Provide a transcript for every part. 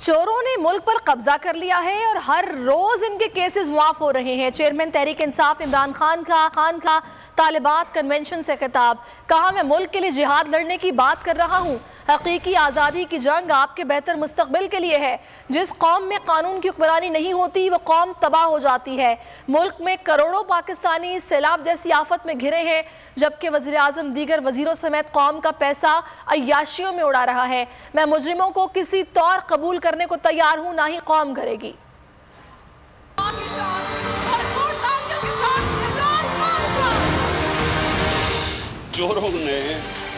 चोरों ने मुल्क पर कब्जा कर लिया है और हर रोज इनके केसेस मुआफ हो रहे हैं। चेयरमैन तहरीक इंसाफ इमरान खान का तालिबात कन्वेंशन से खिताब, कहा मैं मुल्क के लिए जिहाद लड़ने की बात कर रहा हूँ। हकीकी आज़ादी की जंग आपके बेहतर मुस्तकबिल के लिए है। जिस कौम में कानून की हुक्मरानी नहीं होती वो कौम तबाह हो जाती है। मुल्क में करोड़ों पाकिस्तानी सैलाब जैसी आफत में घिरे हैं, जबकि वज़ीर आज़म दीगर वजीरों समेत कौम का पैसा अय्याशियों में उड़ा रहा है। मैं मुजरिमों को किसी तौर कबूल करने को तैयार हूँ, ना ही कौम करेगी। चोरों ने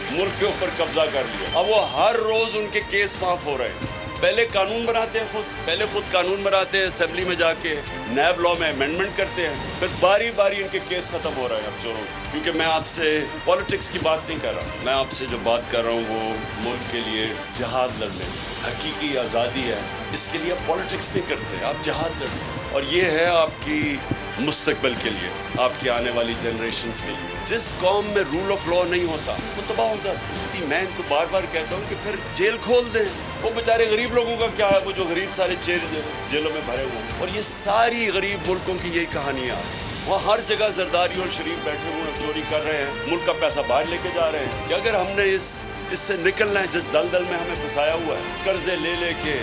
मुल्क के ऊपर कब्जा कर लिया। अब वो हर रोज उनके केस माफ हो रहे हैं। पहले कानून बनाते हैं खुद कानून बनाते हैं, असेंबली में जाके नैब लॉ में अमेंडमेंट करते हैं, फिर बारी बारी इनके केस खत्म हो रहे हैं अब चोरों। क्योंकि मैं आपसे पॉलिटिक्स की बात नहीं कर रहा, मैं आपसे जो बात कर रहा हूँ वो मुल्क के लिए जिहाद लड़ने, हकीकी आज़ादी है, इसके लिए आप पॉलिटिक्स नहीं करते, आप जिहाद लड़ते। और ये है आपकी मुस्तकबिल के लिए, आपकी आने वाली जनरेशन्स के लिए। जिस कौम में रूल ऑफ लॉ नहीं होता वो तबाह हो जाती है। मैं इनको बार बार कहता हूँ कि फिर जेल खोल दें। वो बेचारे गरीब लोगों का क्या है, वो जो गरीब सारे जेलों में भरे हुए हैं। और ये सारी गरीब मुल्कों की यही कहानी है आज। वहाँ हर जगह जरदारी और शरीफ बैठे हुए चोरी कर रहे हैं, मुल्क का पैसा बाहर लेके जा रहे हैं। कि अगर हमने इससे निकलना है, जिस दलदल में हमें फंसाया हुआ है कर्जे ले लेके।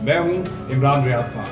मैं हूँ इमरान रियाज खान,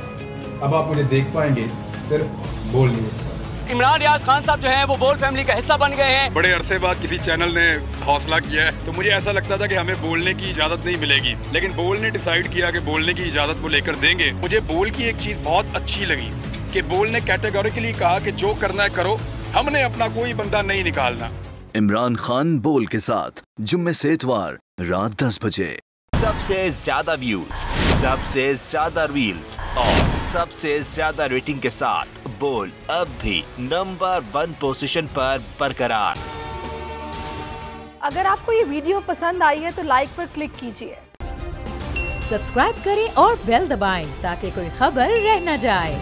अब आप मुझे देख पाएंगे सिर्फ बोल न्यूज़ पर। इमरान रियाज खान साहब जो हैं वो बोल फैमिली का हिस्सा बन गए हैं। बड़े अरसे बाद किसी चैनल ने हौसला किया है, तो मुझे ऐसा लगता था कि हमें बोलने की इजाजत नहीं मिलेगी, लेकिन बोल ने डिसाइड किया कि बोलने की इजाजत वो लेकर देंगे। मुझे बोल की एक चीज बहुत अच्छी लगी कि बोल ने कैटेगोरिकली कहा कि जो करना है करो, हमने अपना कोई बंदा नहीं निकालना। इमरान खान बोल के साथ जुम्मे से इतवार रात 10 बजे। सबसे ज्यादा व्यूज, सबसे ज्यादा रील्स और सबसे ज्यादा रेटिंग के साथ बोल अब भी नंबर 1 पोजीशन पर बरकरार। अगर आपको ये वीडियो पसंद आई है तो लाइक पर क्लिक कीजिए, सब्सक्राइब करें और बेल दबाएं ताकि कोई खबर रह न जाए।